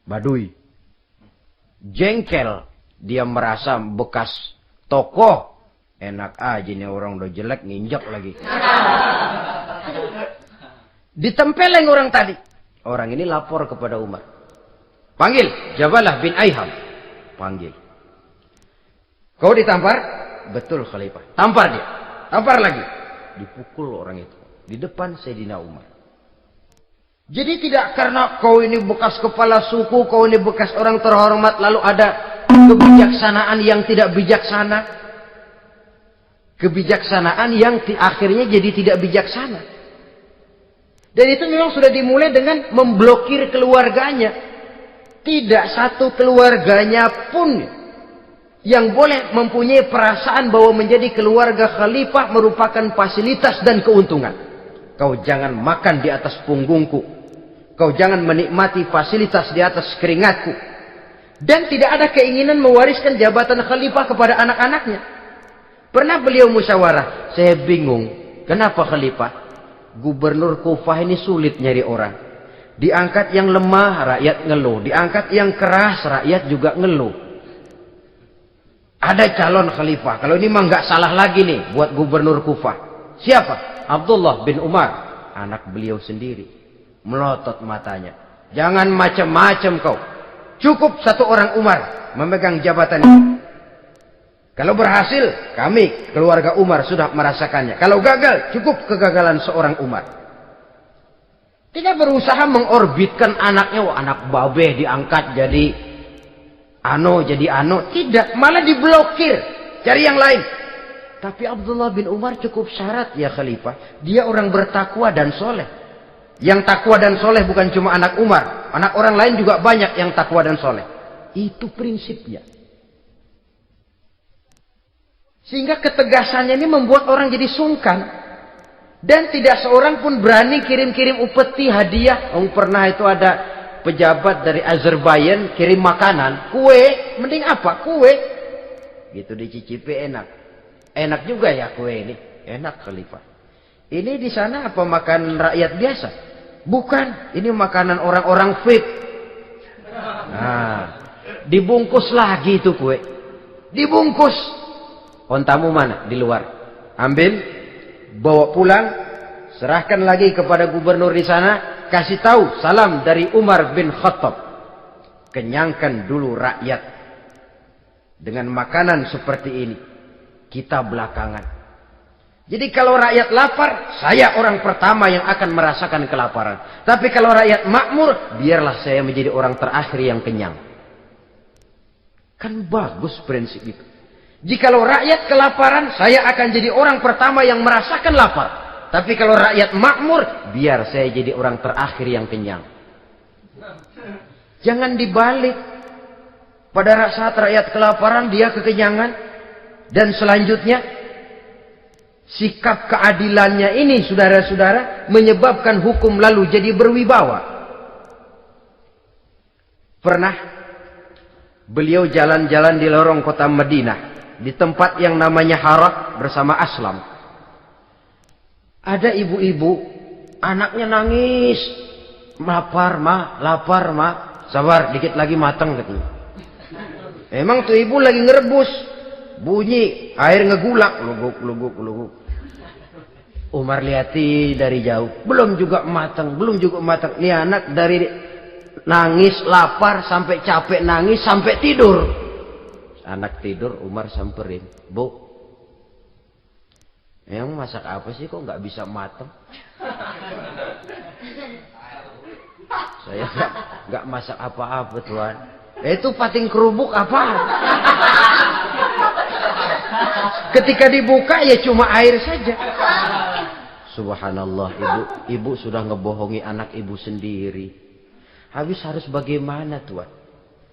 Badui. Jengkel. Dia merasa bekas tokoh. Enak aja nih orang udah jelek nginjak lagi. Ditempeleng orang tadi. Orang ini lapor kepada Umar. Panggil Jabalah bin Aiham. Panggil. Kau ditampar? Betul Khalifah. Tampar dia. Tampar lagi. Dipukul orang itu. Di depan Sayyidina Umar. Jadi tidak karena kau ini bekas kepala suku, kau ini bekas orang terhormat, lalu ada kebijaksanaan yang tidak bijaksana. Kebijaksanaan yang akhirnya jadi tidak bijaksana. Dan itu memang sudah dimulai dengan memblokir keluarganya. Tidak satu keluarganya pun yang boleh mempunyai perasaan bahwa menjadi keluarga khalifah merupakan fasilitas dan keuntungan. Kau jangan makan di atas punggungku. Kau jangan menikmati fasilitas di atas keringatku. Dan tidak ada keinginan mewariskan jabatan khalifah kepada anak-anaknya. Pernah beliau musyawarah, saya bingung, kenapa khalifah? Gubernur Kufah ini sulit nyari orang. Diangkat yang lemah, rakyat ngeluh. Diangkat yang keras, rakyat juga ngeluh. Ada calon khalifah. Kalau ini mah nggak salah lagi nih buat gubernur Kufah. Siapa? Abdullah bin Umar. Anak beliau sendiri. Melotot matanya. Jangan macam-macam kau. Cukup satu orang Umar memegang jabatan ini. Kalau berhasil, kami keluarga Umar sudah merasakannya. Kalau gagal, cukup kegagalan seorang Umar. Tidak berusaha mengorbitkan anaknya. Wah, anak babeh diangkat jadi ano. Tidak, malah diblokir. Cari yang lain. Tapi Abdullah bin Umar cukup syarat ya khalifah. Dia orang bertakwa dan soleh. Yang takwa dan soleh bukan cuma anak Umar. Anak orang lain juga banyak yang takwa dan soleh. Itu prinsipnya. Sehingga ketegasannya ini membuat orang jadi sungkan. Dan tidak seorang pun berani kirim-kirim upeti hadiah. Pernah itu ada pejabat dari Azerbaijan kirim makanan. Kue, mending apa? Kue. Gitu dicicipi enak. Enak juga ya kue ini. Enak khalifah. Ini di sana apa makan rakyat biasa? Bukan. Ini makanan orang-orang VIP. Nah, dibungkus lagi itu kue. Dibungkus. Ontamu mana? Di luar. Ambil, bawa pulang, serahkan lagi kepada gubernur di sana, kasih tahu salam dari Umar bin Khattab. Kenyangkan dulu rakyat dengan makanan seperti ini. Kita belakangan. Jadi kalau rakyat lapar, saya orang pertama yang akan merasakan kelaparan. Tapi kalau rakyat makmur, biarlah saya menjadi orang terakhir yang kenyang. Kan bagus prinsip itu. Jikalau rakyat kelaparan, saya akan jadi orang pertama yang merasakan lapar. Tapi kalau rakyat makmur, biar saya jadi orang terakhir yang kenyang. Jangan dibalik. Pada saat rakyat kelaparan, dia kekenyangan. Dan selanjutnya, sikap keadilannya ini, saudara-saudara, menyebabkan hukum lalu jadi berwibawa. Pernah, beliau jalan-jalan di lorong kota Madinah. Di tempat yang namanya Harah bersama Aslam. Ada ibu-ibu, anaknya nangis. Lapar ma. Sabar, dikit lagi matang katanya. Emang tuh ibu lagi ngerebus. Bunyi, air ngegulak. Luguk. Umar lihati dari jauh. Belum juga matang. Ini anak dari nangis, lapar, sampai capek nangis, sampai tidur. Anak tidur, Umar samperin. Bu, yang masak apa sih kok nggak bisa matang? Saya nggak masak apa-apa tuan. Itu pating kerubuk apa? Ketika dibuka ya cuma air saja. Subhanallah, ibu sudah ngebohongi anak ibu sendiri. Habis harus bagaimana tuan?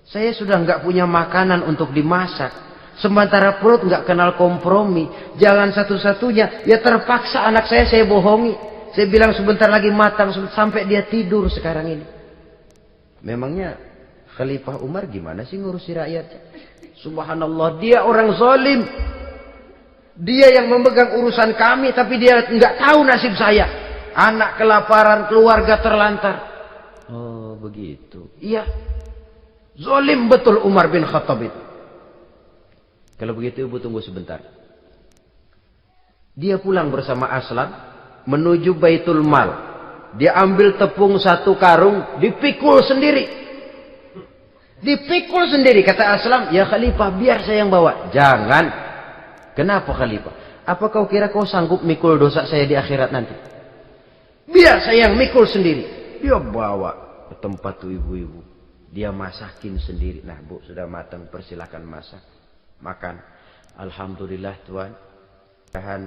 Saya sudah nggak punya makanan untuk dimasak. Sementara perut nggak kenal kompromi. Jalan satu-satunya, ya terpaksa anak saya bohongi. Saya bilang sebentar lagi matang sampai dia tidur sekarang ini. Memangnya Khalifah Umar gimana sih ngurusi rakyat? Subhanallah, dia orang zalim. Dia yang memegang urusan kami, tapi dia nggak tahu nasib saya. Anak kelaparan, keluarga terlantar. Oh begitu. Iya. Zalim betul Umar bin Khattab itu. Kalau begitu ibu tunggu sebentar. Dia pulang bersama Aslam menuju Baitul Mal. Dia ambil tepung 1 karung, dipikul sendiri. Dipikul sendiri, kata Aslam, ya Khalifah biar saya yang bawa. Jangan. Kenapa Khalifah? Apa kau kira kau sanggup mikul dosa saya di akhirat nanti? Biar saya yang mikul sendiri. Dia bawa ke tempat tuh ibu-ibu. Dia masakin sendiri. Nah bu, sudah matang, persilakan masak. Makan. Alhamdulillah Tuhan. Tuhan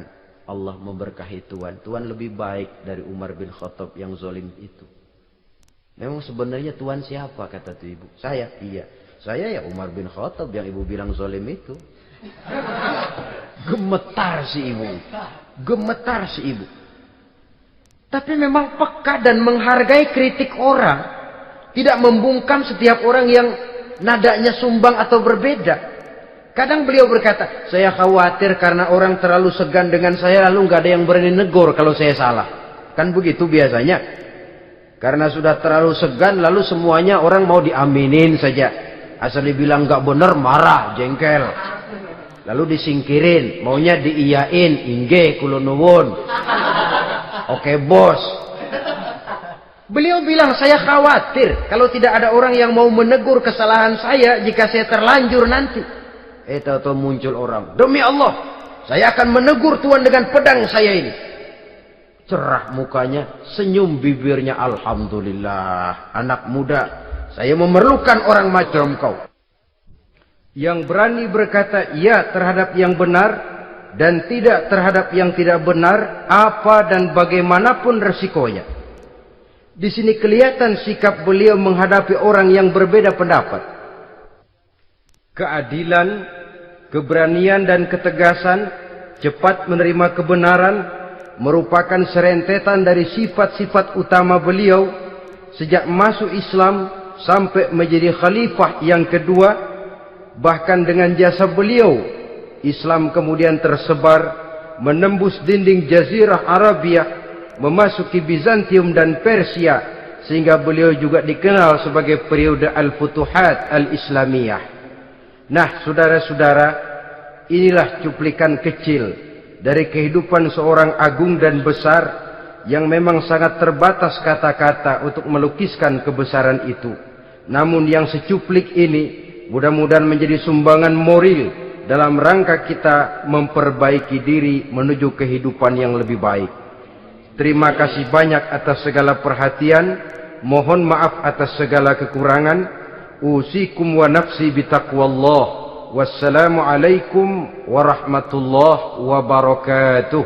Allah memberkahi Tuhan. Tuhan lebih baik dari Umar bin Khattab yang zalim itu. Memang sebenarnya Tuhan siapa, kata tuh ibu? Saya. Iya. Saya ya Umar bin Khattab yang ibu bilang zalim itu. Gemetar si ibu. Gemetar si ibu. Tapi memang peka dan menghargai kritik orang. Tidak membungkam setiap orang yang nadanya sumbang atau berbeda. Kadang beliau berkata, saya khawatir karena orang terlalu segan dengan saya lalu nggak ada yang berani negor kalau saya salah. Kan begitu biasanya. Karena sudah terlalu segan lalu semuanya orang mau diaminin saja. Asal dibilang nggak benar marah, jengkel. Lalu disingkirin, maunya diiyain, inggih kula nuwun. Oke bos. Beliau bilang saya khawatir kalau tidak ada orang yang mau menegur kesalahan saya jika saya terlanjur nanti. Tahu-tahu muncul orang. Demi Allah, saya akan menegur Tuhan dengan pedang saya ini. Cerah mukanya, senyum bibirnya. Alhamdulillah, anak muda, saya memerlukan orang macam kau. Yang berani berkata ya terhadap yang benar dan tidak terhadap yang tidak benar, apa dan bagaimanapun resikonya. Di sini kelihatan sikap beliau menghadapi orang yang berbeda pendapat. Keadilan, keberanian dan ketegasan, cepat menerima kebenaran, merupakan serentetan dari sifat-sifat utama beliau sejak masuk Islam sampai menjadi khalifah yang kedua. Bahkan dengan jasa beliau, Islam kemudian tersebar, menembus dinding Jazirah Arabia, memasuki Bizantium dan Persia, sehingga beliau juga dikenal sebagai periode Al-Futuhat Al-Islamiyah. Nah, saudara-saudara, inilah cuplikan kecil dari kehidupan seorang agung dan besar yang memang sangat terbatas kata-kata untuk melukiskan kebesaran itu. Namun yang secuplik ini mudah-mudahan menjadi sumbangan moral dalam rangka kita memperbaiki diri menuju kehidupan yang lebih baik. Terima kasih banyak atas segala perhatian. Mohon maaf atas segala kekurangan. Usikum wa nafsi bitaqwallah. Wassalamualaikum warahmatullahi wabarakatuh.